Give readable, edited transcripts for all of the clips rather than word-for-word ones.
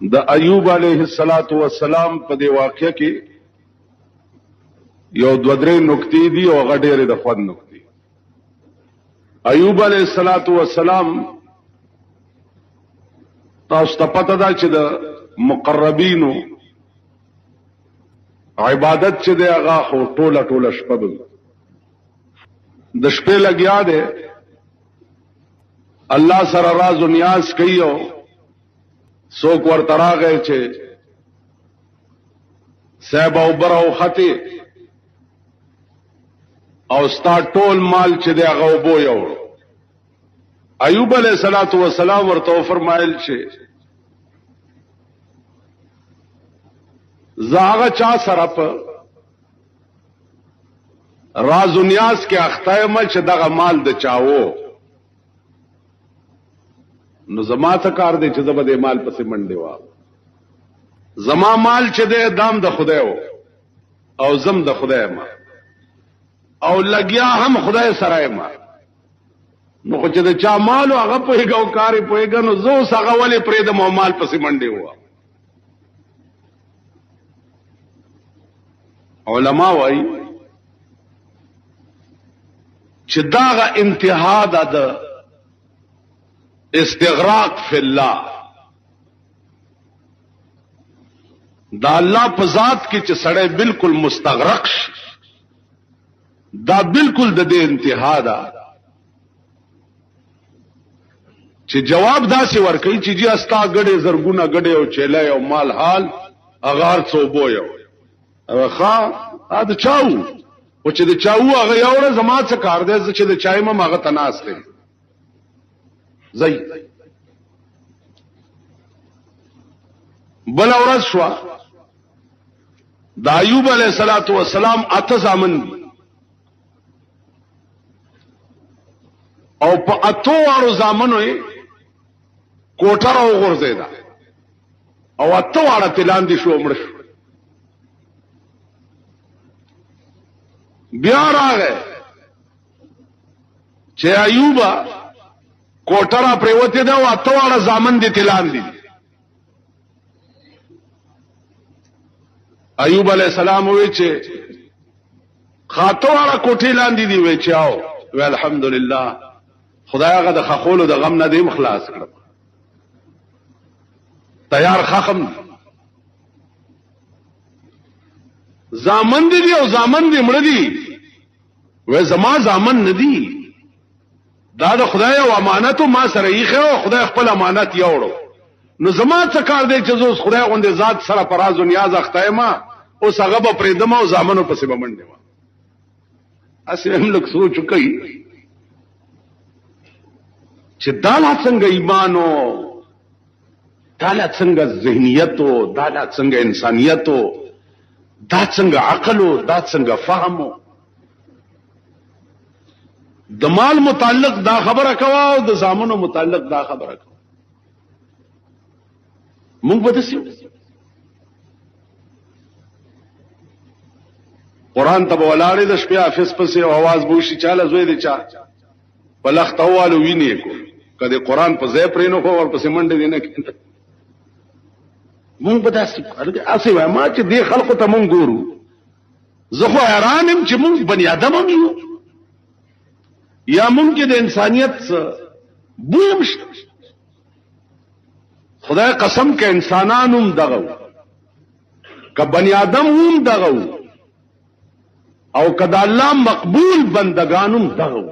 د ایوب علیه السلام په دی واقعه کې یو دو درې نکتې دي او هغه ډېرې د خوند نکتې. ایوب علیه السلام تاسو ته پته ده چې د مقربینو عبادت چې دی هغه خو ټوله شپه ده، د شپې لګیا دی الله سره راز و نیاز کوي او څوک ورته راغی چې صاحب او بر او خطې او ستا ټول مال چې دی هغه اوبو یوړو. ایوب علیه السلام ورته وفرمایل چې زه هغه چا سره په راز و نیاز کې اخته یم چې دغه مال د چاوو، نو زما ته کار دی چې زه به د مال پسې منډې وام. زما مال چې دی دام د خدای و او زم د خدای ما او لګیا هم خدای سره ما، نو خو چې د چا مالو هغه پوهېږه او کار یې پوهېږه، نو زه اوس هغه ولې پرېږدم او مال پسې منډې ووام. علما وایي چې داغه انتها ده د استغراق فی الله، دا الله په ذات کې چې سړی بالکل مستغرق شي، دا بالکل د دې انتها ده چې جواب داسې ورکوي چې جی استا ګډې زرګونه ګډې او چیلې او مال حال اغار څو بویو او ښا ا د چاو او چې د چاو هغه یوړه زما څه کار دی چې د چای ما هغه تناس دی زئی. بل ورځ شو د ایوب علیه السلام اته زامن او په اتو وارو زامنو کوټه راو غورځیدا او اتو واړه تلان دي شو مړ شو. بیا راغی چې ایوبا کوټه را پریوته دا او اتو واړه زامن دي تلان دي. ایوب علیہ السلام وی چې خاطو واړه کوټې لاندې دي وی چې او الحمدلله خدای هغه د خخولو د غم نه دیم خلاص کړ، تیار خخم زامن دي او زامن دي مړ دي وې زما زامن ندي، دا د خدای او امانت ما سره یې خو خدای خپل امانت یوړو، نو زما څه کار دی چې زه خدای غوندې ذات سره پراز او نیاز اخته ما اوس هغه به پرېدم او زامنو پسې به منډه ما. اسې هم لږ سوچ کوي چې دا لا څنګه ایمانو، دا لا څنګه ذهنیتو، دا لا څنګه انسانیتو، دا څنګه عقلو، دا څنګه فهمو. د مال متعلق دا خبره کوا او د زامنو متعلق دا خبره کوا. مونږ به دسیو قرآن ته ولاړې د شپې حافظ پسې او आवाज بوشي چاله زوی دی چا بلختوالو ویني کو کله قرآن په ځای پرې نو خو ور پسې منډه دینه کړه. مونږ به داسې اسې وای ما چې دې خلکو ته مونږ ګورو، زه خو حیرانم چې مونږ بنی آدم هم یو یا مونږ کې د انسانیت بویم شته. خدای قسم که انسانانم دغو که بنی آدم هم دغو او که د الله مقبول بندگانم دغو،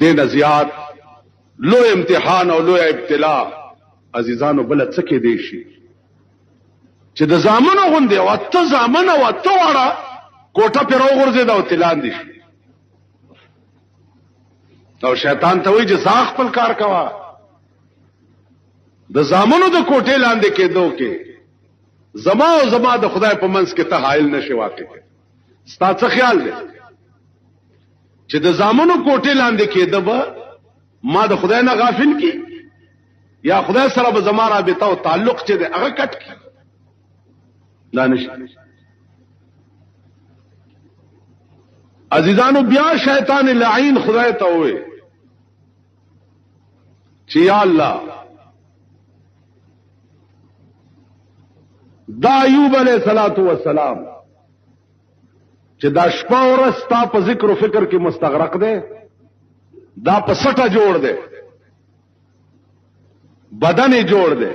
دین زیاد لو امتحان او لو ابتلا عزیزانو بل څه کې دی شي چې د زامنو غوندې او اته زامن او اته واړه کوټه پر وګرځي دا تلان دي او شیطان ته وایي چې ځاخ خپل کار کوا. د زامنو د کوټې لاندې کېدو کې زما او زما د خدای په منځ کې ته حائل نشي واقع. ستا څه خیال دی چې د زامنو کوټې لاندې کېده به ما د خدای نه غافل کی یا خدای سره به زما رابطه او تعلق چې دی هغه کټ کی؟ دا نشي. عزیزانو بیا شیطان لعین خدای ته وې چې یا الله دا ایوب علیہ الصلوۃ والسلام چې دا شپه ورځ تا په ذکر او فکر کې مستغرق دی، دا په سټه جوړ دی، بدن یې جوړ دی،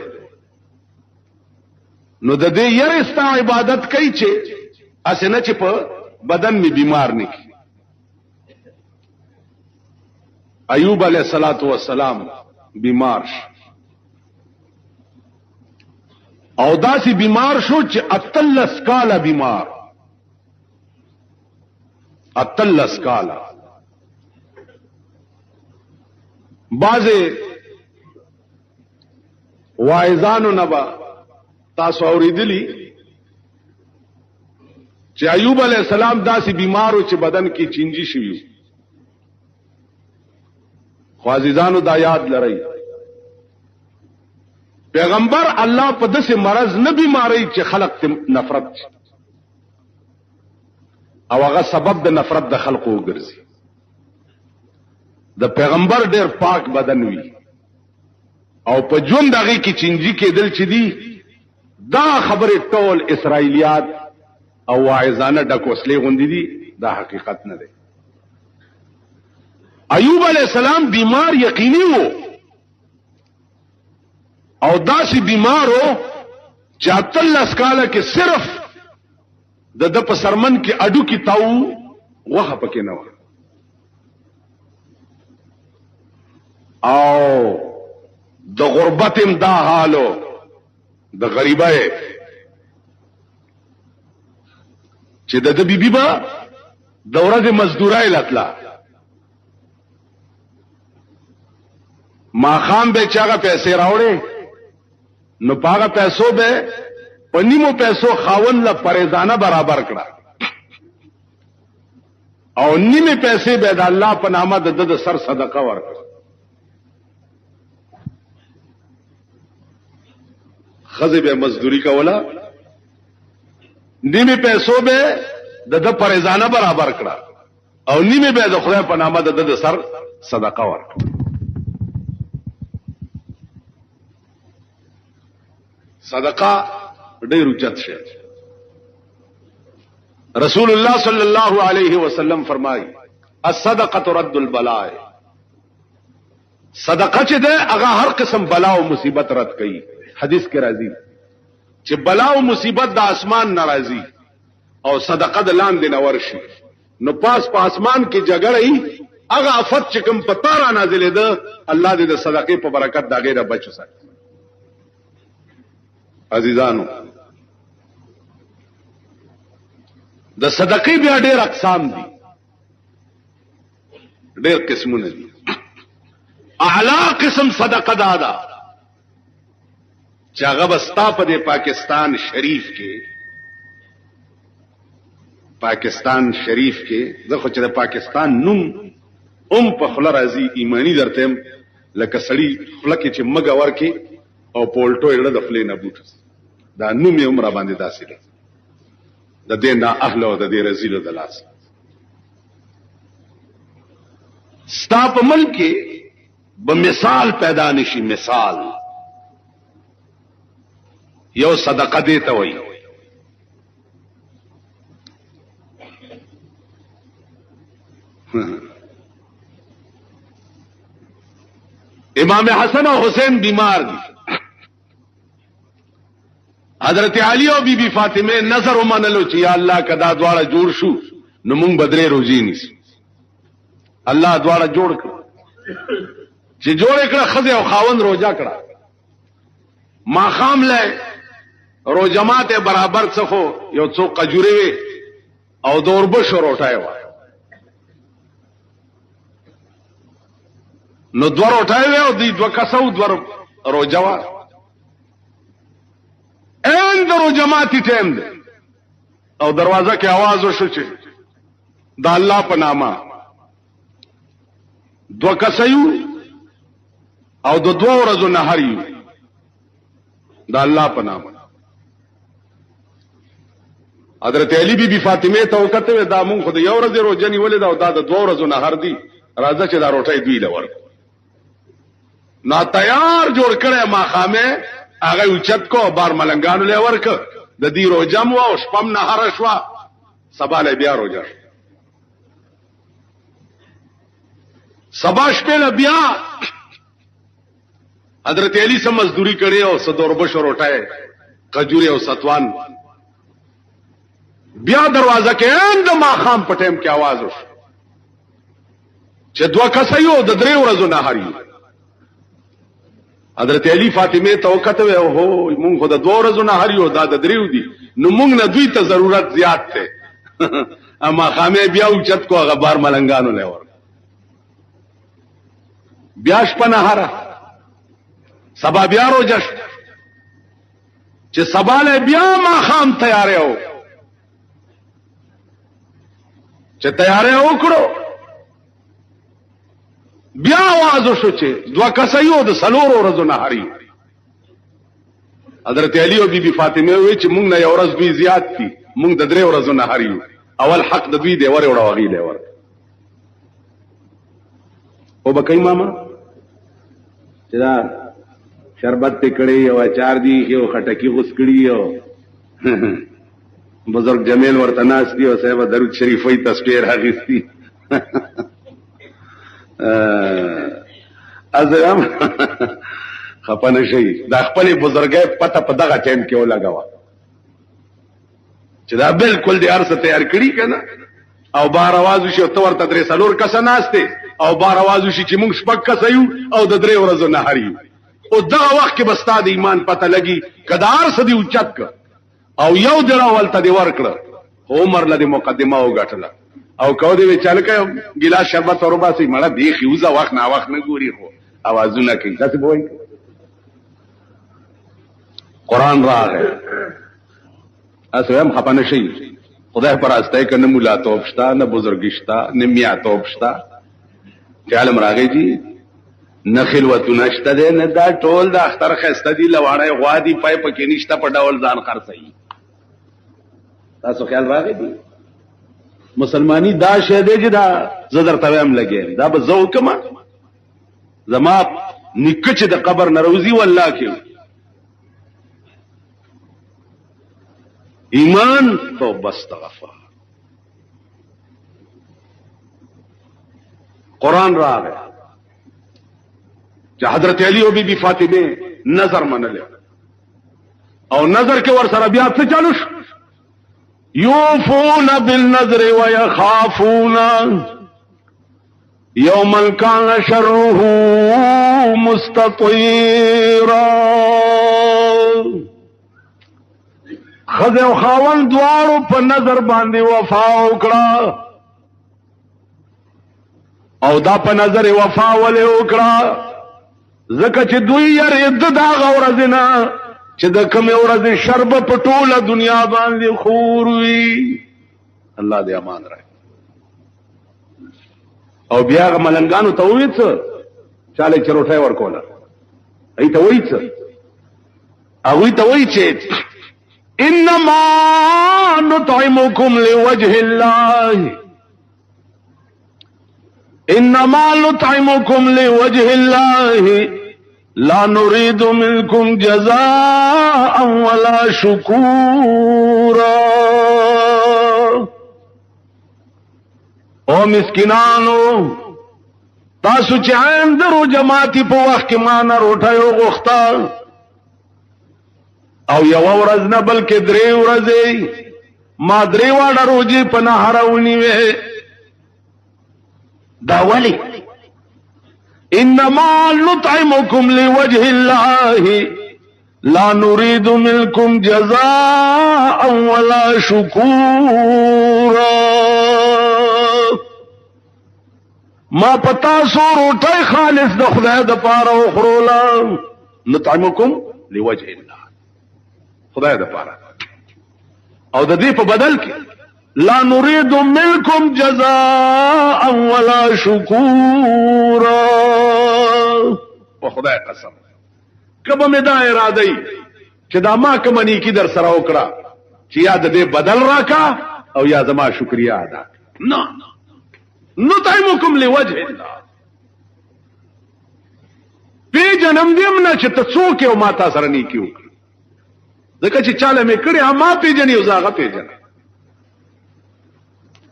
نو د دې یره ستا عبادت کوي چې اسنه چې په بدن می بیمار نه کی. ایوب علیہ الصلوۃ والسلام بیمار شو او داسې بیمار شو چې 38 کاله بیمار، 38 کاله. بعضې واعظانو نه به تاسو اورېدلي چې ایوب علیہ السلام داسې بیمارو چې بدن کې چینجی شوي. خو عزیزانو دا یاد لرئ پیغمبر الله په داسې مرض نه بیماری چې خلق ته نفرت او هغه سبب د نفرت د خلقو وګرځي. د پیغمبر ډیر پاک بدن وی او په ژوند هغه کې چینجی کېدل چې دي دا خبره ټول اسرائیلیات او واعظانه ډکوسلې غوندې دي، دا حقیقت نه دی. ایوب علیہ السلام بیمار یقیني وو او داسې بیمارو چې 38 کاله کې صرف د په سرمن کې اډو کې تاو وغه پکې نه و او د غربت هم دا حالو د غریبای چې د بیبي با د ورځې مزدورای لاتلا ما خام به چاغه پیسې راوړې نو پاغه پیسو به پنیمو پیسو خاون له پریزانه برابر کړه او نیمه پیسې به د الله په نامه د سر صدقه ورکړه. خزه به مزدوری کوله، نیمه پیسو به د پریزانه برابر کړه او نیمه به د خدای په نامه د سر صدقه ورکړه. صدقه ډیر اوچت شی. رسول الله صلی الله علیه وسلم فرمایي الصدقه رد البلاء، صدقه چې ده هغه هر قسم بلا او مصیبت رد کوي. حدیث کې راځي چې بلا او مصیبت د اسمان ناراضي او صدقه د لاندې نور شي نو پاس په اسمان کې جګړې هغه افت چې کوم پتا را نازلې ده الله دې د صدقې په برکت دا غیره بچو ساتي. عزیزانو د صدقې بیا ډېر اقسام دي، ډېر قسمونه دي. اعلی قسم صدقه دادا چې هغه بستا په پاکستان شریف کې، پاکستان شریف کې زه خو چې د پاکستان نوم په خله راځي ایمانی درته لکه سړی خله کې چې مګه ورکي او پولټو یې د خلې نه بوت دا نوم یې عمره باندې داسې ده د دې نه اهل او د دې رزیل د لاس. ستا په ملک کې به مثال پیدا نشي، مثال یو صدقه دیتا وای امام حسن او حسین بیمار دي، حضرت علی او بی بی فاطمه نظر ومنلو چې یا الله کدا دواړه جوړ شو نو مونږ بدرې روزي نیسو. الله دواړه جوړ کړ چې جوړ کړه خزه او خاوند روزه کړه ما خام له رو جماعت برابر څخو یو څو قجوري او دوربه شروټای و نو دوه روټای او دی دوه کسو دوه روجوا ان درو جماعتي ټیم ده او دروازه کې आवाज وشو چې د الله په نامه دوه کسيو او د دوه ورځو نهاريو د الله په نامه. حضرت علی بی بی فاطمه ته وکړه دا مونږ خو د یو ورځې روزنی ولې دا او دا د دوه ورځو نهار دی راځه چې دا روټي دوی لور نا تیار جوړ کړه ما خامه هغه اوچت کو بار ملنګانو له ورک د دې روزه مو او شپم نهار شوا سبا له بیا روزه سبا شپه بیا حضرت علی سم مزدوری کړي او صدوربش روټه کجوري او ستوان بیا دروازه کې اند ما خام په ټیم کې आवाज وشو چې دوه کسایو د درې ورځو نهاري حضرت علی فاطمه ته وکړه او هو مونږ خو د دوه ورځو نهاري او دا د دریو دي نو مونږ نه دوی ته ضرورت زیات ته اما خامې بیا اوچت کو غبار ملنګانو لور بیا شپه نهاره سبا بیا روزه چې سبا له بیا ما خام تیارې و چې تیارې وکړو بیا आवाज وشو چې دوه کسایو د سلور ورځو نهاري حضرت علی او بیبي فاطمه وی چې مونږ نه یو ورځ دوی زیات دي مونږ د درې ورځو نهاري اول حق د دوی دی ور وړه وغي لور او بکای ماما چې دا شربت پکړی او اچار دی او خټکی غوس کړی او بزرگ جمیل ورته ناس دی او صاحب درود شریفي تصویر راغستی ازم خپنه شي دا خپل بزرګي پته په دغه ټیم کې ولګاوه چې دا بالکل د ارسه تیار کړی کنه او بار आवाज شي تو ورته درې سلور کس ناشته او بار आवाज شي چې موږ شپک کس یو او د درې ورځو نهاري او دا وخت کې بستا د ایمان پته لګي کدار سدي اوچت او یو دراول ته دی ورکړه عمر لدی مقدمه او غټله او کو دی چل کړه ګلاس شربت اور باسي مړه دی خيوزه وخت نه وخت نه ګوري خو اوازونه کوي تاسو به وایي قران راغی اسو هم خپنه شي خدای پر استه کنه مولا توبشتا نه بزرګشتا نه میا توبشتا چې علم راغی جی نه خلوت نشته ده نه دا ټول د اختر خسته دي لواړی غوا دي پای پکې نشته په ډول ځان خرڅي تاسو خیال راغی دي مسلمانی دا شه دی چې دا زدر تویم لګي دا به زو کما زما نکچ د قبر نروزی والله کې ایمان توبه استغفار قرآن راغی چې حضرت علی او بی بی فاطمه نظر منل او نظر کې ور سره بیا څه چالو یوفون بالنذر ويخافون یوما کان شره مستطیرا خزه او خاون دوارو په نظر باندې وفا وکړه او دا په نظر وفا ولې وکړه زکه چې دوی یې د دا غورزنه چې د کوم ورځ شرب په ټوله دنیا باندې خور وي الله دې امان راي او بیا ملنګانو ته وې څه چاله چروټای ورکوله ایته وې څه هغه ته وې چې انما نطعمكم لوجه الله انما نطعمكم لوجه الله لا نريد منكم جزاء ولا شكورا او مسکینانو تاسو چې عین درو جماعتي په وخت کې مان روټایو غوښتا او یو ورځ نه بلکې درې ورځې ما درې واړه روزي په نهارونی وې دا ولی انما نطعمكم لوجه الله لا نريد منكم جزاء ولا شكورا ما پتا سو روټي خالص د خدای د پاره خرولا نطعمكم لوجه الله خدای د پاره او د دې په بدل کې لا نريد منكم جزاء ولا شكورا وخدای قسم کبه مې دا اراده چې دا ما کوم نیکی در سره وکړه چې یاد دې بدل راکا او یا زما شکریا ادا نه نطعمكم لوجه الله په جنم دې نه چې ته څوک او ما تاسو سره نیکی وکړه ځکه چې چاله مې کړي هم ما پیژني او زاغه پیژني.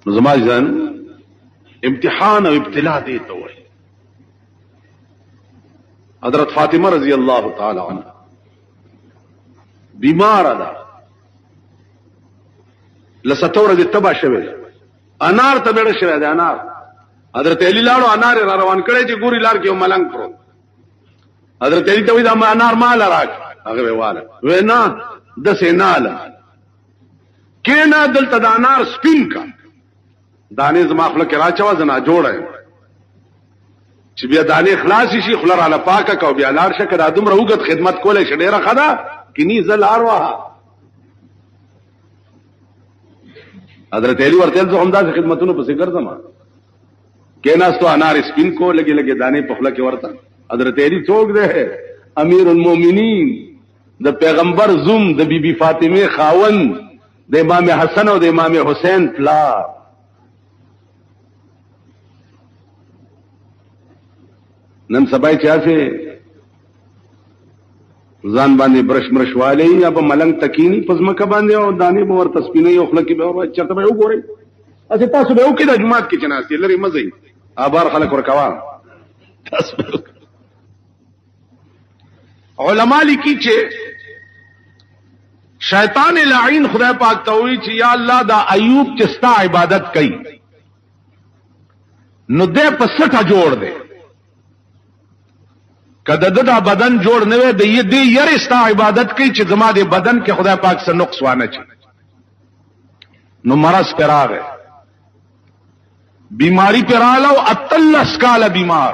نو زما ځان امتحان او ابتلا دی ته وایي. حضرت فاطمه رضی الله تعالی عنها بیمار ده، لستور دې تبا شوی، انار ته بیړه شوی دی. انار حضرت علی لاړو انار را روان کړی چې ګوري لار کې ملنګ پروت. حضرت علی ته وی دا انار مال راک، هغه واله وې نه د سیناله کینا دلته د انار سپین کا دانې زما خپل کې راچوا زنا جوړه چې بیا دانې خلاص شي خلر علی پاکه کو بیا لار شکه د ادم روغت خدمت کوله شډيره خدا کینی زل ارواح. حضرت علی ورته زه هم دا خدمتونو پسې ګرځم کیناستو انار سپین کو لګي لګي دانې په خپل کې ورته. حضرت علی څوک دی؟ امیر المؤمنین، د پیغمبر زوم، د بیبي فاطمه خاون، د امام حسن او د امام حسین پلار. نن سبا چاسه ځان باندې برش مرش والی یا په ملنګ تکینی پزمکه باندې او دانی به ورته سپینې او خلک به ور چرته به وګوري. اته تاسو به وکړه جماعت کې چناستي لري مزي ابار خلک ورکوا. تاسو علماء لیکي چې شیطان لعین خدای پاک ته وی چې یا الله دا ایوب چې ستا عبادت کوي نو دې په سټه جوړ دے، کده دا بدن جوړ نه وي د دې یری ستا عبادت کوي چې زما دې بدن کې خدای پاک سره نقص وانه چي. نو مرض پراغه بیماری پرالو اتلس کال بیمار.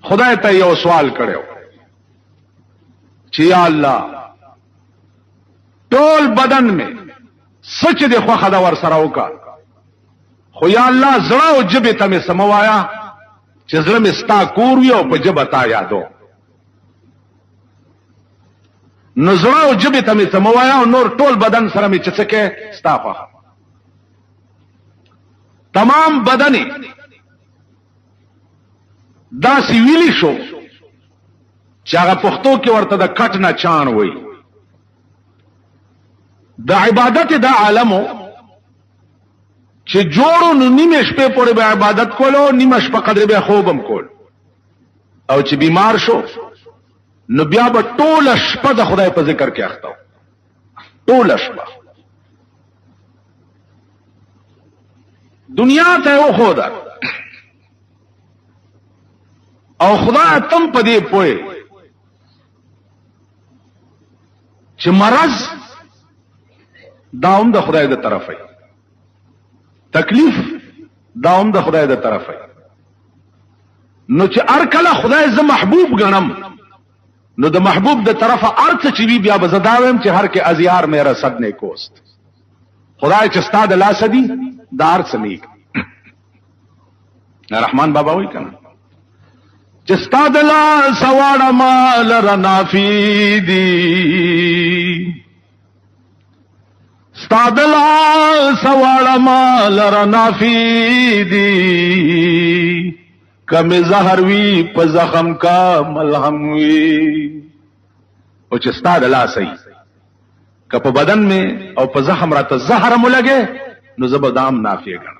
خدای ته یو سوال کړو چې یا الله ټول بدن میں سچ دې خو خدا ور سره وکا، خو یا الله زړه او جبه ته مې سموایا چې زړه مې ستا کور وي او په جبه تا یادو. نو زړه او جبه ته مې سموایا او نور ټول بدن سره مې چڅکه ستا خو تمام بدن دا سی ویلی شو چې هغه پښتو کې ورته د کټ نه چان وای. د عبادت دا عالمو چې جوړو نو نیمه شپه پورې به عبادت کولو، نیمه شپه قدر به خوبم کول، او چې بیمار شو نو بیا به ټول شپه د خدای په ذکر کې اخته، ټول شپه دنیا ته و خدا او خدای تم په دې پوي چې مرض داوم د خدای د طرفه، تکلیف داوم د خدای د طرفه. نو چې ار کله خدای ز محبوب غنم نو د محبوب د طرفه ارڅ چې بیا بزداوم چې هر کې ازیار میرا صد نه کوست. خدای چې استاد لا سدي دار سنیک رحمان بابا وای کنه چې استاد لا سواړه مال رنافی دی، استاد لا سواړه مال رنافی دی، کم زهر وی په زخم کا ملهم وی. او چې استاد لا صحیح که په بدن میں او په زخم راته زهر ملګه نو زبدام نافی ګڼم.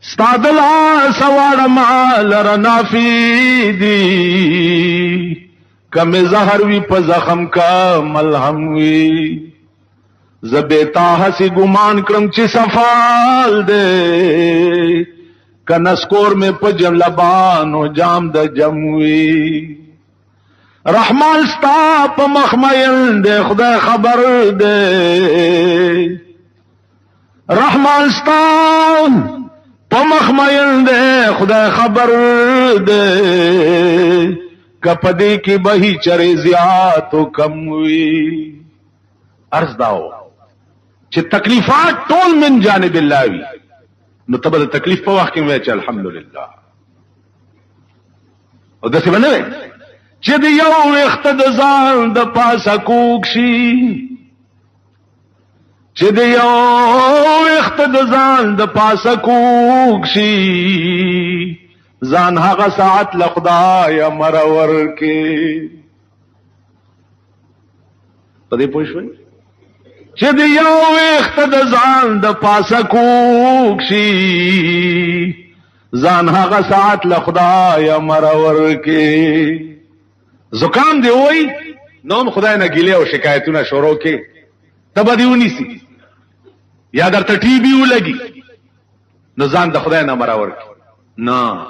استاد لا سواړه مال رنافی دی، کم زهر وی په زخم کا ملهم وی. زبیتا ہسی گمان کرم چی سفال دے، کنسکور میں پجم لبانو جام د جموی. رحمان ستا پا مخمین دے خدا خبر دے، رحمان ستا پا مخمین دے خدا خبر دے، کپدی کی بہی چرے زیادو کموی. عرض داو چې تکلیفات ټول من جانب الله وي نو تبه د تکلیف په وخت کې وای چې الحمدلله. او داسې باندې چې د یو وخت د ځان د پاسه کوک شي، چې د یو وخت د ځان د پاسه کوک شي، ځان هغه ساعت له خدای مرور کې. په دې پوه شوي چې د یو وخت د ځان د پاسه کوک شي ځان هغه ساعت له خدای مرور کې زکام دی وای نوم خدای نه ګیله او شکایتونه شروع کې تبه دی ونیسي یا درته ټي بي ولګي نو ځان د خدای نه مرور کې نه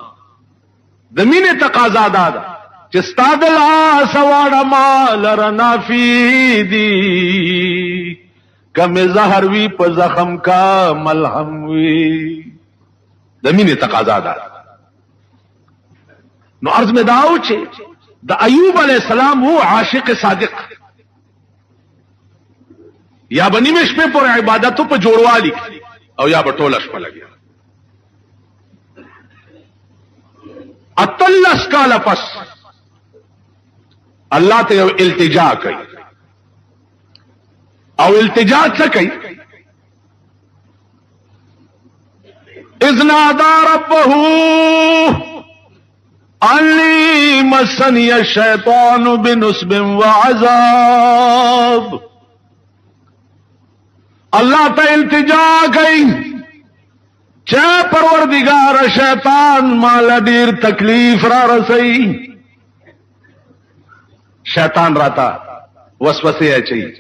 د مینې تقاضا ده چې ستاد لا سواړه مال رنا فی دی کم زهر وی په زخم کا ملهم وی د مینې تقاضا ده نو عرض میں داو چې د ایوب علیہ السلام وہ عاشق صادق یا بنی مش په پر عبادتو په جوړوالی او یا بټولش په لګیا اتلس کال پس الله ته یو التجا کوي او التجا څه کوي اذ نادى ربه انی مسنی الشیطان بنصب وعذاب اللہ تا التجا گئی چه پروردگار شیطان مال دیر تکلیف را رسی شیطان راتا وسوسه اچي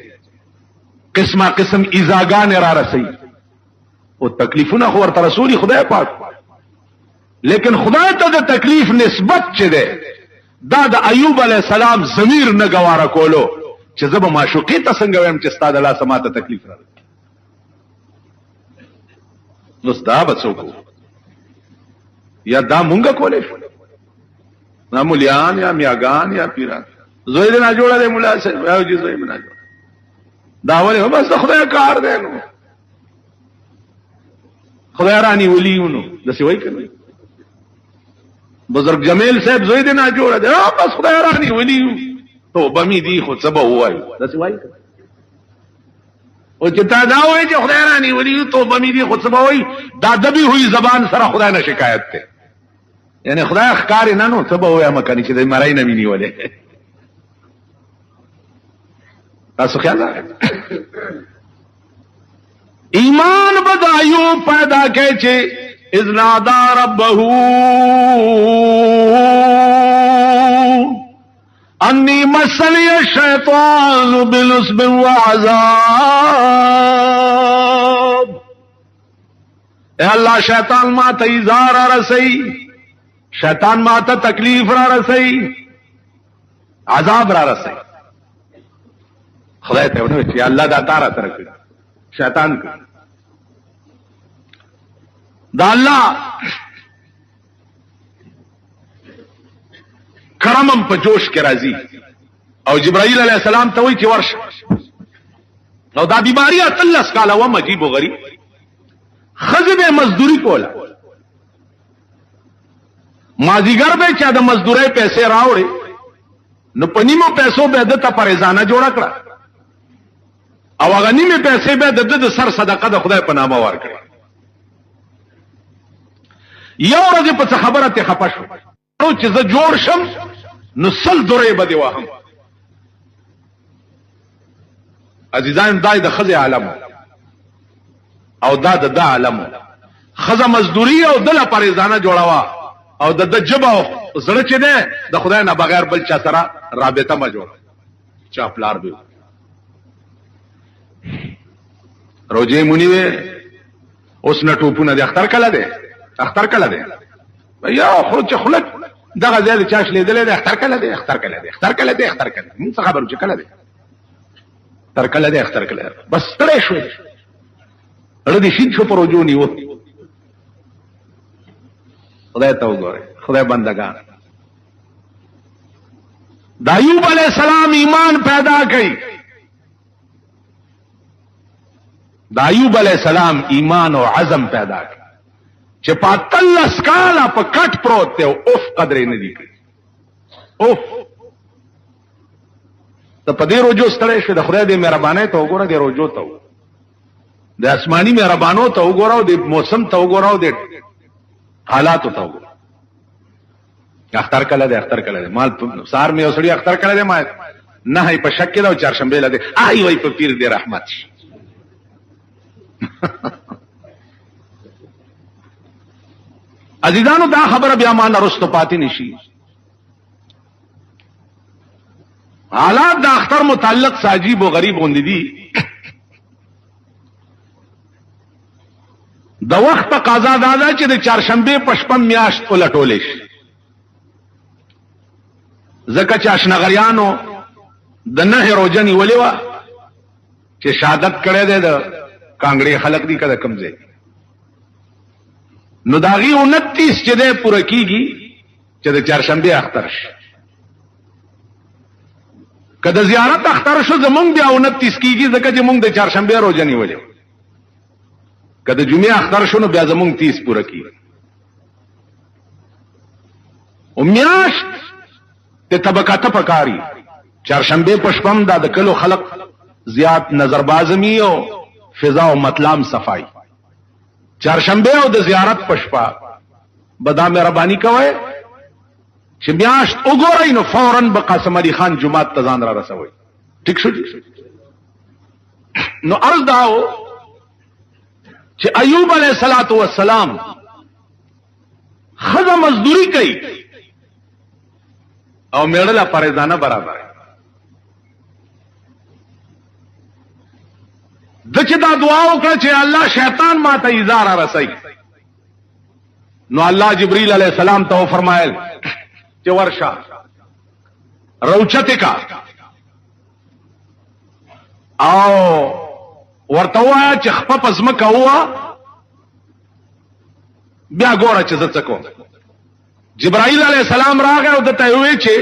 قسمه قسم ایزاگان را رسی او تکلیفونه خو ورته رسولي خدای پاک لیکن خدای ته د تکلیف نسبت چه ده دا د ایوب علیہ السلام ضمیر نه گواره کولو چې زب معشوقې ته څنګه ويم چې ستاد الله سماته تکلیف را نو ستا بچو یا دا مونږه کولې نه مولیان یا میاګان یا پیران زوی دې نه جوړه دې مولا صاحب او جی زوی نه جوړه دا ولې بس خدای کار دی نو خدای رانی ولیونو دسی وای کنه بزرگ جمیل صاحب زوی دې نه جوړه دې بس خدای رانی ولیو تو بمی دی خود سبا وای دسی وای کنه او چې تا دا وای چې خدای رانی ولیو تو بمی دی خود سبا وای دا دبی ہوئی زبان سره خدای نه شکایت ته یعنی خدای ښکار نه نو سبا وای مکني چې دې مړای نه ویني ولې تاسو خیال ایمان بدایو پیدا کړي چې اذ نادى ربه انی مسنی الشیطان بنصب وعذاب اے اللہ شیطان ما ته ایزار رسئی شیطان ما ته تکلیف را رسئی عذاب را رسئی خدای ته ونه چې الله دا تارا سره کوي شیطان کوي دا الله کرمم په جوش کې راځي او جبرائیل علیہ السلام ته وایي چې ورشه نو دا بیماری اتلس کاله و مجيب و غریب خزبه مزدوری کوله مازیګر به چا د مزدورۍ پیسې راوړي نو پنیمو پیسو به دته پریزانه جوړ کړه او هغه نیمه پیسې به د سر صدقه د خدای په نامه ورکړي یو ورځ په خبره ته خپه شو نو چې زه جوړ شم نو سل درې بده وهم عزیزان دای د خزه عالم او دا د عالم خزه مزدوری او دله پریزانه جوړاوه او د جبا زړه چې نه د خدای نه بغیر بل چا سره رابطه ما جوړ چا پلار به روزه مونږ اوس نه ټوپونه د اختر کله ده اختر کله ده یا خو چې خلک دغه ځای چاش لیدل د اختر کله ده اختر کله ده اختر کله ده اختر کله مونږ خبرو چې کله ده تر کله ده اختر کله بس ترې شو اړه دې شین شو پروجو نیو خدای ته وګوره خدای بندگان د ایوب علیہ السلام ایمان پیدا کړي د ایوب علیہ السلام ایمان او عزم پیدا کړي چې پاتلس کاله په کټ پروت دی اوف قدرې نه دی کړی اوف ته په دې روزو ستړی شو د خدای دې مهربانۍ ته وګوره د روزو ته د آسماني مهربانو ته وګوره د موسم ته وګوره د حالات ته وګوره اختر کله ده اختر کله ده مال سار مې اوسړي اختر کله ده ما نه په شک کې دا چهارشنبه لده آی وای په پیر دې رحمت شي. عزیزانو دا خبره بیا ما نه رستو پاتې نشي. حالات د اختر متعلق ساجیب و غریب غوندې دي. د وخت تقاضا دا ده چې د چهارشنبه په شپه میاشت ولټولې شي، ځکه چې اشنغریانو د نه روزه نیولې وه چې شهادت کړی دی د کانګړې خلق دي که د کوم ځای، نو د هغې 29 چې دی پوره کېږي چې د چهارشنبې اختر شي. که د زیارت اختر شو زمونږ بیا 29 کېږي ځکه چې مونږ د چهارشنبې روزه نیولې. که د جمعې اختر شو نو بیا زمونږ 30 پوره کېږي. او میاشت د طبقاته پکاري. چهارشنبه په شپه دا د کلو خلق زیات نظربازمی او فضا او مطلام صفائی. چهارشنبه او د زیارت په شپه بدا مهرباني کوئ چې میاشت وګورئ نو فوراً به قاسم علي خان جماعت ته ځان را رسوئ. ټیک شو. نو عرض داو چې ایوب علیه السلام خزه مزدوری کوي او میړه پریزانه برابر. د چې دا دعا وکړه چې الله شیطان ما ته ایذا را رسوي، نو الله جبريل علیہ السلام ته فرمایل چې ورشه روچته کا او ورته وایا چې خپه پزمکه هوا بیا ګوره چې زه څه کوم. جبرائیل علیہ السلام راغی او دته وی چې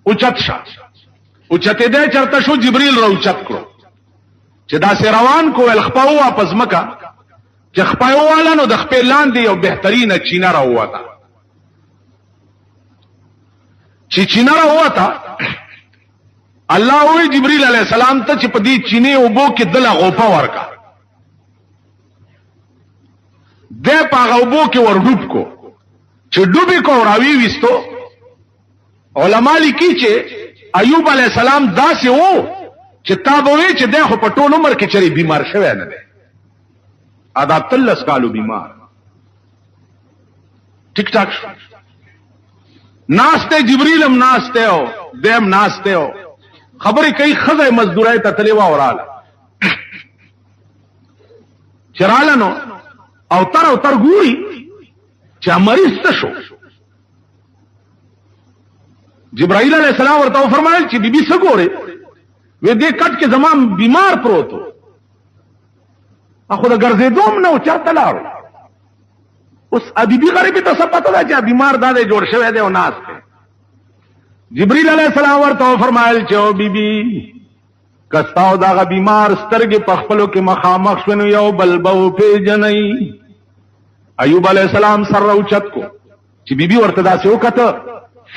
اوچت شه. اوچته دې چرته شو جبريل روچت کړو چې دا سي روان کو الخپاو واپس مکه چې خپاو والا نو د خپل لاندې یو بهترینه چینه را وته. چې چینه را وته الله وی جبريل علیہ السلام ته چې په دې چینه وبو کې دله غوپه ورکا. دې په غوبو کې ور ډوب کو چې ډوبې کو راوي وستو. علما لیکي چې ایوب علیہ السلام داسې وو چې تا به وی چې دغه په ټول عمر کې چری بیمار شوی نه دی. ادا 30 کالو بیمار. ټیک ټاک شو. ناشته جبريل هم ناشته او دیم ناشته او خبرې کوي خزه مزدورای ته تلوا اوراله چراله نو او تر ګوري چې مریض ته شو. جبرائیل علیہ السلام ورته فرمایل چې بیبي څه ګوره؟ وې دې کټ کې زمان بیمار پروتو اخو دا ګرځېدوم نو چاته لاړو. اوس ابيبي غریبي ته څه پته ده چې بیمار دا دې جوړ شوی دی او ناس دی. جبريل علیہ السلام ورته فرمایل چې او بیبي کستاو دا بیمار سترګې په خپلو کې مخامخ شونو یو بلبو پیجنې. ایوب علیہ السلام سر اوچت کو چې بیبي ورته داسې وکړه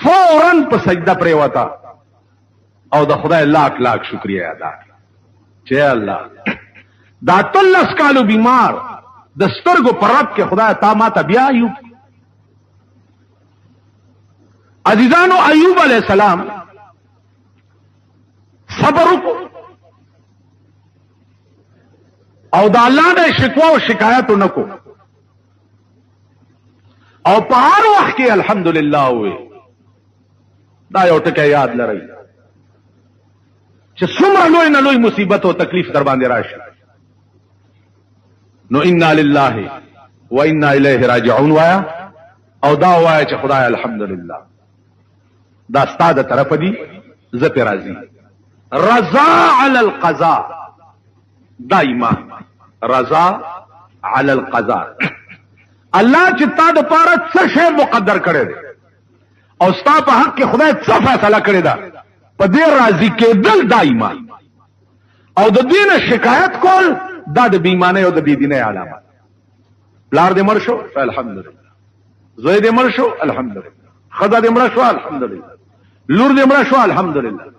فوراً په سجده پریوتا او د خدای لاک شکریا ادا چې الله دا 30 کالو بیمار د سترګو پر رب کې خدای تا ما ته بیا ایوب. عزیزانو ایوب علیہ السلام صبر وکړو او دا الله نه شکوا او شکایت نکو او په هر وخت کې الحمدلله وي. دا یو ټکی یاد لرئ چې څومره لوی نه لوی مصیبت او تکلیف در باندې راشي نو انا لله و انا الیه راجعون وایا او دا وایا چې خدای الحمدلله دا ستاده طرف دی زه په راضي. رضا علی القضاء دایما رضا علی القضاء. الله چې تا د پاره څه شی مقدر کړی دی او ستا په حق کې خدای څه فیصله کړی ده په دې راضي کېدل دایما او د دین شکایت کول دا د بیمانه او د بيدینه علامه. پلار دې مړ شو الحمدلله، زوی دې مړ شو الحمدلله، خدا دې مړ شو الحمدلله، لور دې مړ شو الحمدلله،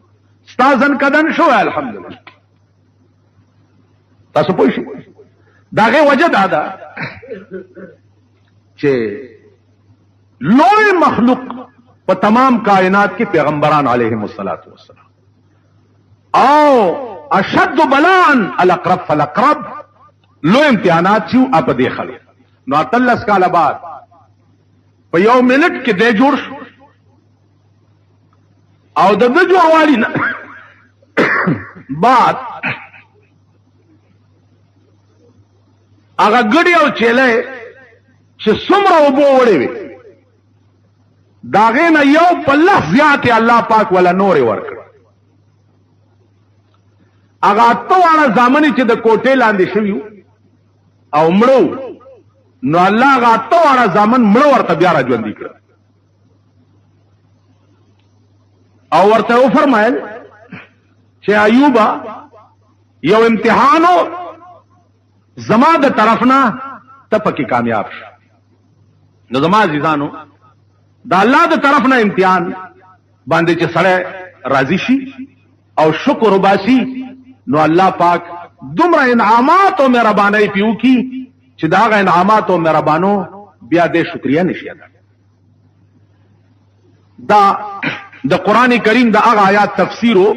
استادن کدن شو الحمدلله. تاسو پوه شئ داغه وجه دا ده چې لوی مخلوق په تمام کائنات کې پیغمبران علیهم الصلوات والسلام او اشد بلان الاقرب فالاقرب لو امتحانات شو اپ دې خلک نو 13 کال بعد په یو منټ کې دې جوړ شو او د دې جوړوالي نه بعد هغه ګډي او چيله چې څومره وبو وړي وي داغه نه یو په لفظ زیات الله پاک ولا نور ورکړ هغه اتواړه ځامنې چې د کوټې لاندې شوی او مړو نو الله هغه اتواړه ځامن مړو ورته بیا را ژوندي کړ او ورته و فرمایل چې ایوبا یو امتحانو زما د طرفنا ته پکې کامیاب شو نو زما عزیزانو دا الله د طرفنا امتحان باندې چې سره راضي شي او شکر وباسي نو الله پاک دومره انعامات او مهرباني پیو کی چې دا غ انعامات او مهربانو بیا دې شکریا نشي ادا دا د قران کریم د هغه آیات تفسیرو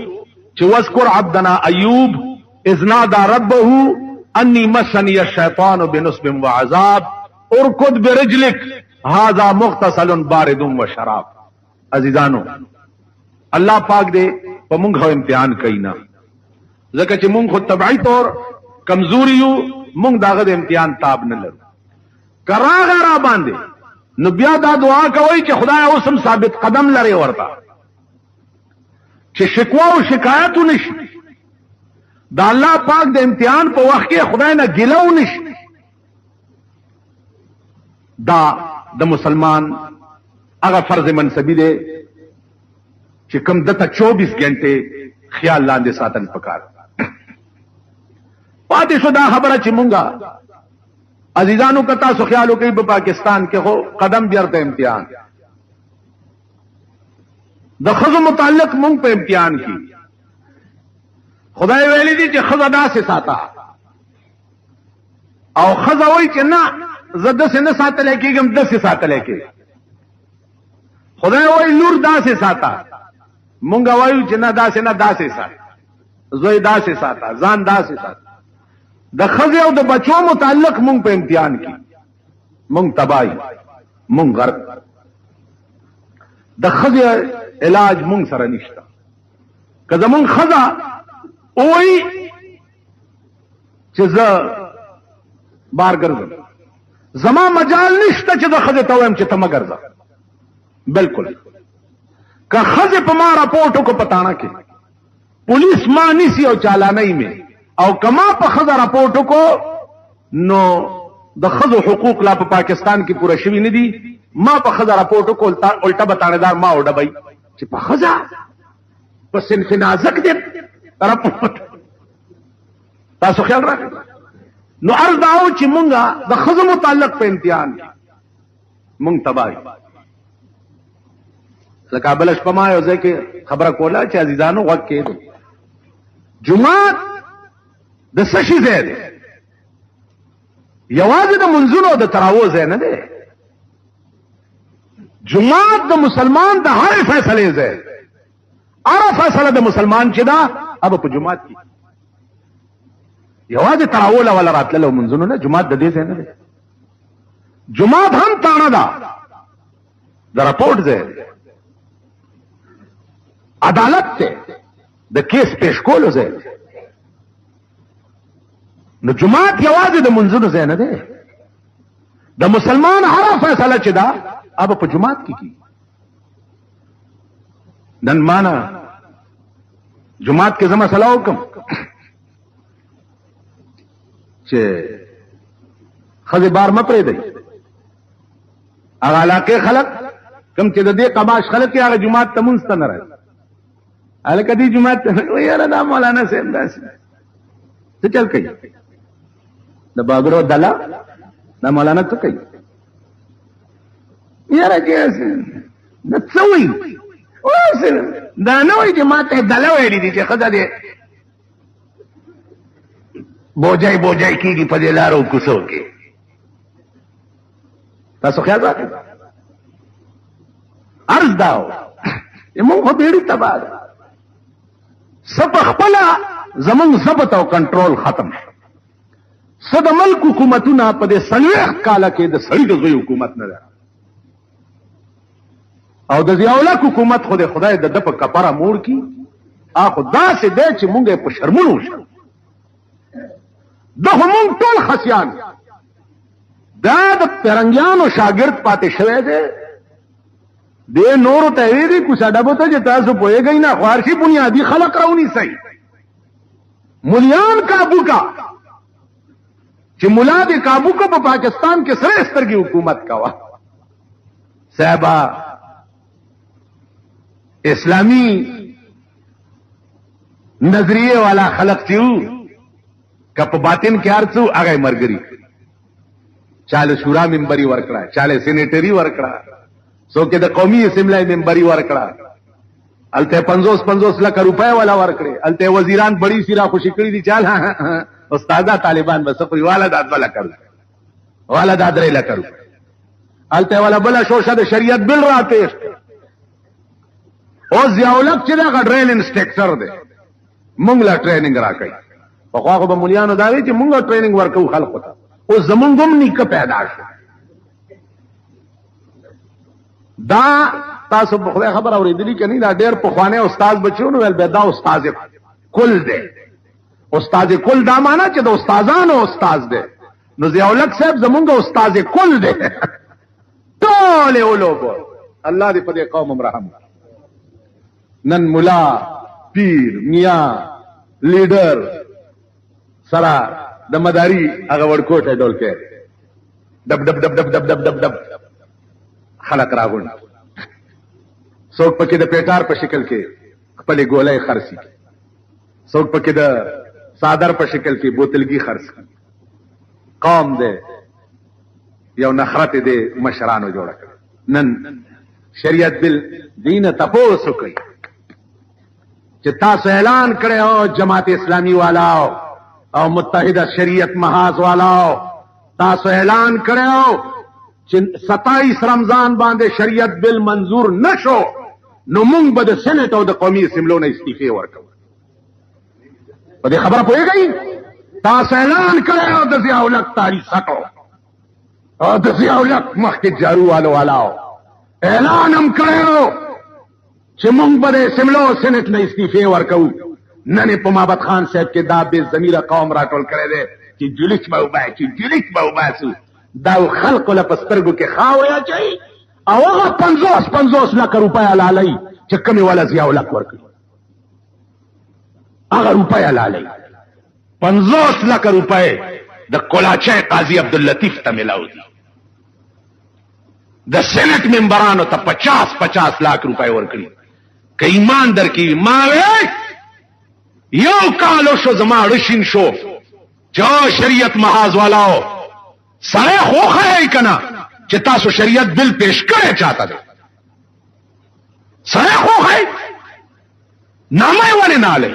چې واذكر عبدنا ایوب اذ نادى ربه انی مسنی الشیطان بنصب وعذاب ارکض برجلک هذا مغتسل بارد وشراب عزیزانو الله پاک دې په موږ امتحان کینا ځکه چې موږ خو طبيعي طور کمزوري یو موږ داغه امتحان تاب نه لرو کراغه را باندې نو بیا دا دعا کوي چې خدای اوسم ثابت قدم لري ورته چې شکوا او شکایت نشي دا الله پاک د امتحان په وخت کې خدای نه ګیلو نشي دا د مسلمان هغه فرض منصبی دی چې کم دته 24 غنټه خیال لاندې ساتل پکار پاتې شو دا خبره چې مونږه عزیزانو کتا سو خیالو کوي په پاکستان کې هو قدم بیرته امتحان د خزو متعلق مونږ په امتحان کې خدای ویلي دي چې خزا داسې ساته او خزا وایي چې نه زده سه نه ساتل کېږم داسې ساتل کېږي خدای وایي لور داسې ساته مونږ وایو چې نه داسې نه داسې ساته زوی داسې ساته ځان داسې ساته د خزې او د بچو متعلق مونږ په امتحان کې مونږ تباہی مونږ غرق د خزې علاج مونږ سره نشته که زمونږ خزه وایي چې زه بار ګرځم زما مجال نشته چې د خزې ته وایم چې ته مه ګرځه بالکل که خزې په ما راپورټ وکړو په تاڼه کې پولیس ما نیسي او چالانۍ مې او کما په خزه راپورټ وکړو نو د خزو حقوق لا په پاکستان کې پوره شوي نه دي ما په خزه راپورټ وکړو الټا به تاڼېدار ما وډبئ چې په خزه په صنف نازک دی راپورټ تاسو خیال راکړئ نو عرض داو چې مونږه د خزو متعلق په امتحان کې مونږ تباہی لکه بل شپه ما یو ځای کې خبره کوله چې عزیزانو غوږ کېدو جمعات د څه شي ځای دی یوازې د منځونو د تراوو ځای نه دی جمعات د مسلمان د هر فیصلې ځای هر فیصله د مسلمان چې دا اب په جمعات کې یوازې تراول ولا راتله منځونو نه جمعات د دې ځای نه دی جمعات هم تاڼه ده د راپورټ ځای عدالت ته د کیس پیش کولو ځای نو جمعات یوازې د منځونو ځای نه دی د مسلمان هر فیصله چې دا اب په جمعات کې کی نن معنا جمعات کې زما سلام وکم چې خزه بار مپرې دی هغه علاقه خلق کم چې د دې قباش خلق هغه جمعات ته مونږ ته نه راځي الکه دې جمعات ته یاره دا مولانا صاحب داسې څه چل کوي د باګرو دلا دا مولانا څه کوي یاره کې نه څوي اوس دا نه وایي چې ماته دلا ویلي دي چې خزه دې بوجای بوجای کیږي په دې لارو کوڅو کې تاسو خیال راکړئ عرض داو موږ په بیړی تباہ سب خپلا زمون ضبط او کنټرول ختم شو. صد ملک حکومتونه په دې 40 کاله کې د سړي د زوی حکومت نه ده، او د ضیاء الحق حکومت خو د خدای د په کپاره موړ کی اخو داسې دی چې مونږ په شرمونو شو. د همون ټول خسیان دا د پرنګیانو شاګرد پاتې شوی دی. د نورو ته ویلي کوڅه ډبو ته چې تاسو پوهېږئ نه، خوارشي بنیادي خلق راونیسئ، ملیان کابو کا چې ملا دې کابو کو په پاکستان کې سره سترګې حکومت کوا. صاحبہ اسلامی نظریه والا خلق چیو کپ باطن کې ارڅو هغه مرګري، چاله شورا منبري ورکړه، چاله سینیټری ورکړه، څوک د قومي اسمبلی منبري ورکړه، الته 50 لک روپے والا ورکړي، الته وزیران بڑی سیرا خوشی کړی دي، چال استادا طالبان بس خپل والا داد والا کړو، والا داد رې لا کړو، الته والا بل شوشه د شریعت بل راته او ضیاء الحق چې دا ډریل انسټرکټر دی، مونږ لا ټریننګ راکړي. په خواغه به مليانو دا وی چې مونږ ټریننګ ورکو خلکو ته، او زمونږ هم نیکه پیدا شو. دا تاسو په خدای خبر اورېدلی کني، دا ډېر په خوانه استاد بچو نو ول به دا استاد کل دی. استاد کل دا معنا چې د استادانو استاد دی، نو ضیاء الحق صاحب زمونږ استاد کل دی. ټول علوم الله دې په دې قوم رحم. نن مولا پیر میاں لیډر سره د مداري هغه ورکوټه ډول کې دب دب دب دب دب دب دب دب خلق راغون، څوک پکې د پیټار په شکل کې خپل ګولای خرسي، څوک پکې د صادر په شکل کې بوتلګي خرسي. قوم دې یو نخرت دې مشرانو جوړ کړ. نن شریعت بل دین تپوسو کوي چې تاسو اعلان کړو جماعت اسلامی والاو او متحده شریعت محاذ والاو، تاسو اعلان کړو چې 27 رمضان باندې شریعت بل منظور نشو نو موږ به د سېنات او د قومي اسمبلو نه استعفا ورکو. په دې خبره پوهیږئ؟ تاسو اعلان کړو د ضیاء الحق تاریخ سټو او د ضیاء الحق مخکې جارو والاو اعلان هم کړو چې مونږ به د اسمبلو سېنات نه استعفا ورکو. نن په محمد خان صاحب کې دا بې ضمیره قوم راټول کړی دی چې جلوس به وباسو، چې جلوس به وباسو. دا خلقو له په سترګو کې خاورې اچوي او هغه 50 لک روپۍ حلالوي چې کومې والا ضیاء الحق ورکوي، هغه روپۍ حلالوي. 50 لک روپۍ د کولاچۍ قاضي عبداللطیف ته ملاو دي، د سېنات ممبرانو ته 50 لاک روپۍ ورکړي. که ایمان درکې ما وی یو کالو شو زما رشین شو چې شریعت محاذ والاو سره خوخه کنا چې تاسو شریعت بل پیش کړی چاته دی، سره خوخه نامه ولې نه لې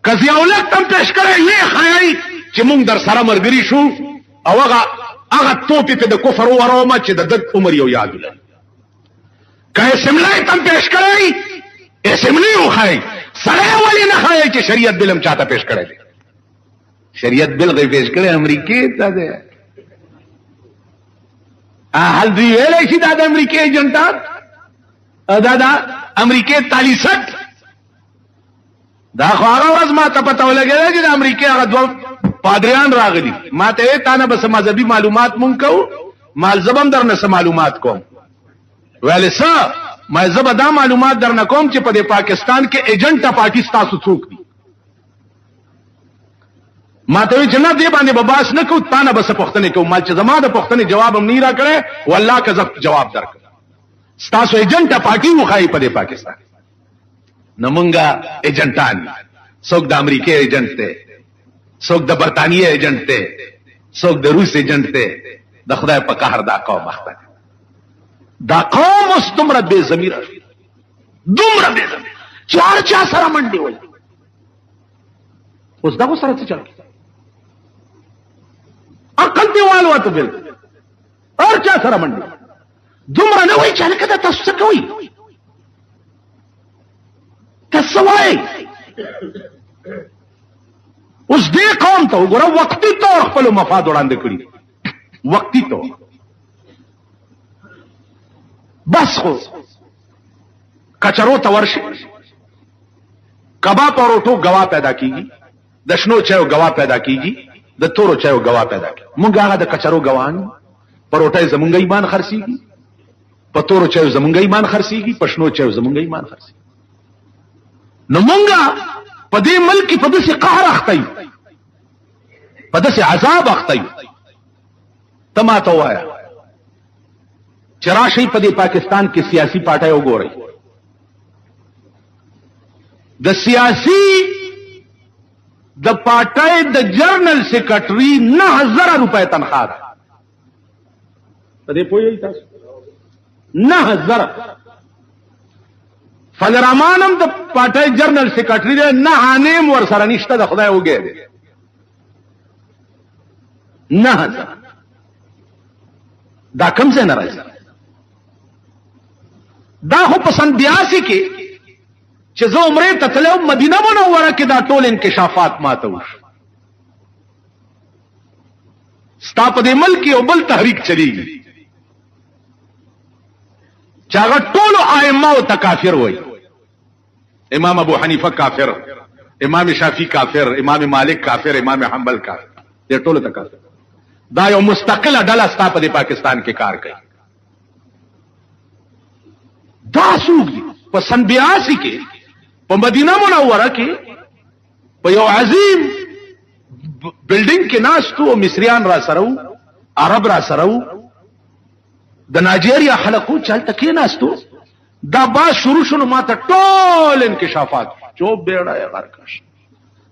که ضیاء الحق تم پیش کړی یې خایي چې مونږ در سره مرګري شو او هغه توپی په د کفر ورومه چې د عمر یو یاد لري. که اسمبلی تم پیش کړی اسمبلی وخایي، سره ولې نه خایي چې شریعت بل هم چاته پیش کړی دی. شریعت بل غي پیش کړی امریکای ته دی. حل دی ویلې چې دا د امریکای ایجنټات دا امریکای تالیسټ دا خو هغه ورځ ما ته پته ولګېده چې د امریکای هغه دوه پادریان راغلي، ما ته تانه بس مذهبي معلومات مونږ کوو، مال زبم درنه سم معلومات کوم. ویل څه ما زبا دا معلومات درنه کوم چې په پاکستان کې ایجنټا پارټي تاسو څوک دي. ما ته وی چې نه دی باندې بباس نه کو، تانه بس پښتنه کوم، مال چې زما د پښتنه جواب هم نه را کړې والله که زه جواب درک تاسو ایجنټا پارټي وخایي په پاکستان. نمونګه ایجنټان څوک د امریکای ایجنټ دی، څوک د برتانیې ایجنټ دی، څوک د روس ایجنټ دی. د خدای په قهر دا قوم اخته دا قوم اوس دومره بې ضمیره، دومره بې ضمیره چې هر چا سره منډې وایي. اوس دغو سره څه چل عقل دې والوته بل هر چا سره منډې، دومره نه وایي چې هلکه دا تاسو څه کوئ، تاسو سوای اوس دې قوم ته وګوره وقتی طور خپل مفاد وړاندې کړي وقتی طور بس خو کچرو ته ورشي کباب او روټو گواه پیدا کیږي د شنو چایو گواه پیدا کیږي د تورو چایو گواه پیدا کیږي مونږ هغه د کچرو گواهان پروټای زمونږ ایمان خرسيږي په تورو چایو زمونږ ایمان خرسيږي په شنو چایو زمونږ ایمان خرسيږي نو مونږه په دې ملک په داسې قهر اختی په داسې عذاب اختی ته ما ته وایه چې راشئ په دې پاکستان کې سیاسي پارټۍ وګورئ د سیاسي د پارټۍ د جنرل سیکرټري 9000 روپے تنخواه ده په دې پوهیږئ تاسو 9000 فلرمانم د پارټۍ جنرل سیکرټري دی نه انیم ور سره نشته د خدای وګړي دی 9000 دا کم څه ناراضي دا خو په سن 82 کې چې زه عمره ته تلم مدینه منوره کې دا ټول انکشافات ماته وشو ستا په دې ملک یو بل تحریک چلیږي چې هغه ټول ائمه او تکافر وای امام ابو حنیفه کافر امام شافعی کافر امام مالک کافر امام حنبل کافر دې ټول تکافر دا یو مستقله ډله ستا په پاکستان کې کار کوي دا څوک دي په سن 82 کې په مدینه منوره کې په یو عظیم بلډینګ کې ناستو مصریان را سره عرب را سره د نایجیریا خلکو چلته کې ناستو دا با شروع شنو ماته ټول انکشافات چوب بیړه یې غرقش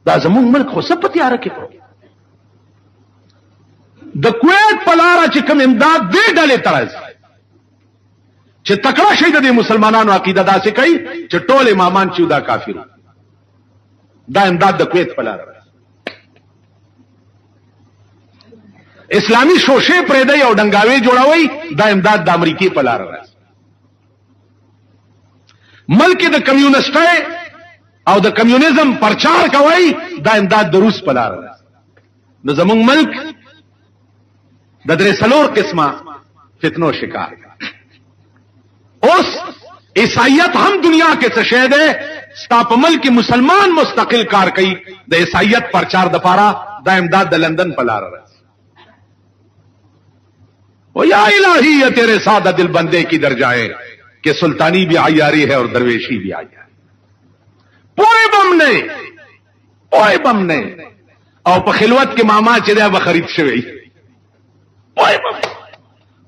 دا زموږ ملک خو سپ تیار کې پرو د کویت پلاره چې کوم امداد دې ډلې ترز چې تکړه شي د مسلمانانو عقیده داسې کوي چې ټول امامان چې دا کافر دا امداد د کویت پلاره اسلامی شوشه پرېدای او ډنګاوي جوړوي دا امداد د امریکای پلاره راځي ملک د کمیونستۍ او د کمیونیزم پرچار کوي دا امداد د روس پلاره راځي نو زموږ ملک د درې سلور قسمه فتنو شکار اوس عیسائیت هم دنیا کې څه شه ده ستا په ملک مسلمان مستقل کار کوي د عیسائیت پرچار د پاره دا امداد د لندن پلاره راځي او یا الہی یہ تیرے سادہ دل بندے کی در جائے کہ سلطانی بھی عیاری ہے اور درویشی بھی عیاری پوئے بم نے او په خلوت کې ماما چې دا به خرید شوی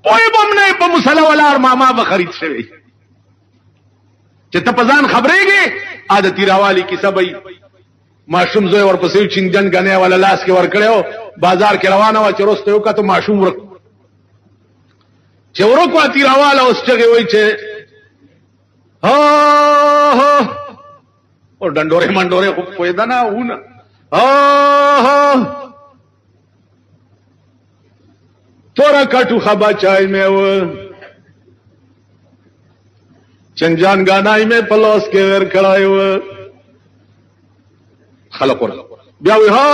پوئے بم نے په مصلی ولار ماما به خرید شوی چې ته پزان خبرېږي عادت راوالی کی سبای ماشوم زوی ورپسې چنجن غنې والا لاس کې ور کړو بازار کې روانه و چې روسته یو کته ماشوم ورک چې ورکو اتی راواله اوس چې وای چې ها او ډنډوره منډوره خو پوهیدا نه ونه تورا کټو خبا چای مې و چنجان غانای مې پلوس کې ور کړایو خلق ور بیا وی ها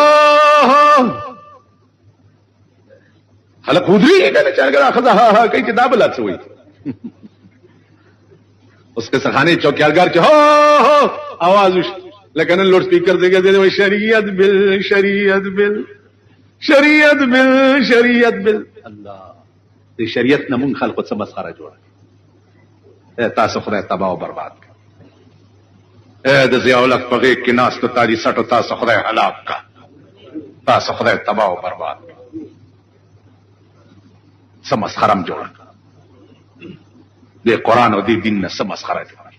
خلق خودري کنه چرګه اخذ ها کوي کتاب لا څوي اس کے سخانے چوکیارګر چې ها आवाज وش لکه نن لوډ سپیکر دیګه دی شریعت بل شریعت بل شریعت بل شریعت بل الله دې شریعت نه مونږ خلق څه مسخره جوړه تاسو خدای تباہ او برباد د ضیاء الحق په کې ناس ته تاری سټو تاسو خدای هلاک کا تاسو خدای تباہ او برباد څه مسخرم جوړه د قران او د دین نه څه مسخره جوړه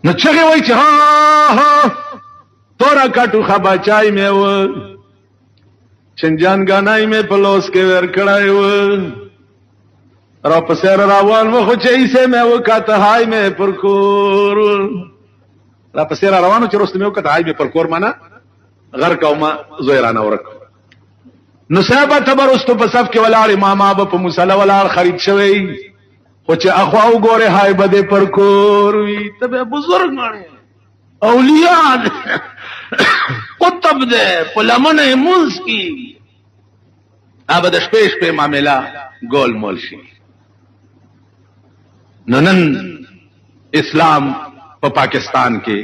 نو چغه وای چې ها تورا کټو خبا چای مې و چنجان غانای مې پلوس کې ور کړایو را پسیر روان و خو چیسه مې وکاته هاي مې پرکور را پسیر روانو چې رسته مې وکاته هاي مې پرکور معنا غر کومه زویرانه ورک نو صاحب تبرستو په صف کې ولاړ امام اب په مصلی ولاړ خرید شوی خو چې اخوا وګوره هاي بده پر کور وي ته بزرګ غاڼه اولیاء قطب دے پلمن منز کی اب د شپې شپې معاملہ گول مول شي نن اسلام په پاکستان کې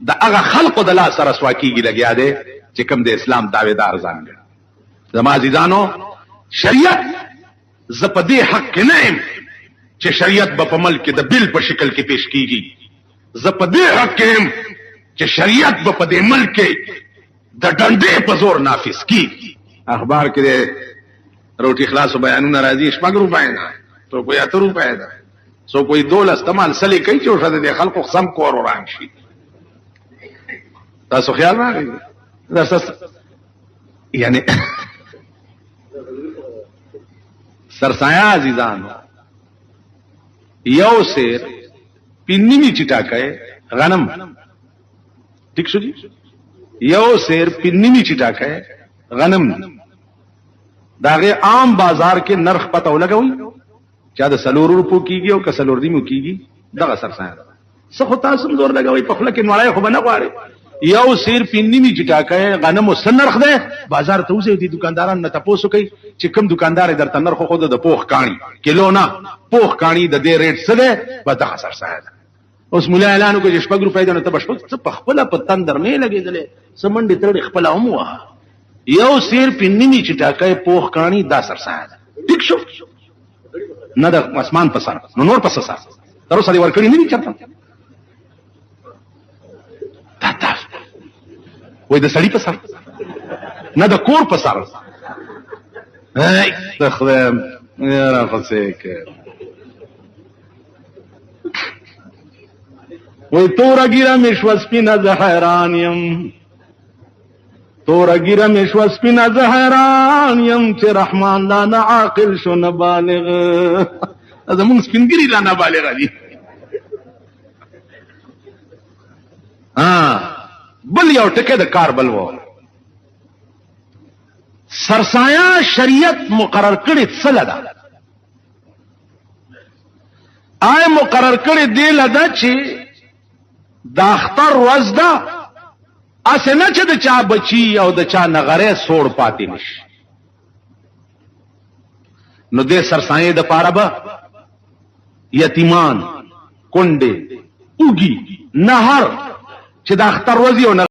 د هغه خلقو د لاس سره سواکیږي لګیا دی چې کوم د اسلام دعویدار ځان ګڼي زما عزیزانو شریعت زه په دې حق کې نه یم چې شریعت به په ملک کې د بل په شکل کې پیش کیږي زه په دې حق کې یم چې شریعت به په دې ملک کې د ډنډې په زور نافذ کیږي اخبار کې روټي خلاص بیانونه راځي شپږ روپۍ نه تو کوئی 8 روپۍ ده سو کوئی 12 استعمال سلی کوي چې ورته د خلکو قسم کور وران شي تاسو خیال راغی تاسو یعنی سرسایه عزیزانو یو سیر پینی چټا کوي غنم ٹھیک شو جی یو سیر پینی چټا کوي غنم داغه عام بازار کې نرخ پته ولګوي چا د سلور روپو کیږي او کسلور دیمو کیږي دغه سرسایه ده څه تاسو زور لګوي په خپل کې نړۍ خو نه غواړي یو سیر پینی چټا کوي غنم وسنرخ ده بازار ته وځي دي دکانداران نه تاسو کوي چې کوم دکاندار درته نرخ خو د پوخ کانی کیلو نه پوخ کانی د دې ریټ څه ده په دغه سرسایه ده اوس مولا اعلان وکړي 6 روپۍ ده نو ته بشپک څه په خپل په تندر نه لګیدلې سمندې تر خپل اموه یو سیر پینی چټا کوي پوخ کانی دا سرسایه ده ټیک شو نه د اسمان په سر نو نور په سر تر اوسه دی ورکړی نه دي چرته تاسو وای د سړی په سر نه د کور په سر هاي تخدم يا رافسيك وای تورا ګیرا مشوس پینا زهران يم تورا ګیرا مشوس پینا زهران يم چې رحمان لا عاقل شو نه بالغ زمون سپینګری لا نه بالغ دي بل یو ټکه د کار بل وو سرسایه شریعت مقرر کړي څه لدا آی مقرر کړي دی لدا چې د اختر ورځ ده اسنه چې د چا بچي او د چا نغره سوړ پاتې نشي نو دې سرسایه د پاره به یتیمان کونډه اوږي نهر چې د اختر ورځ یو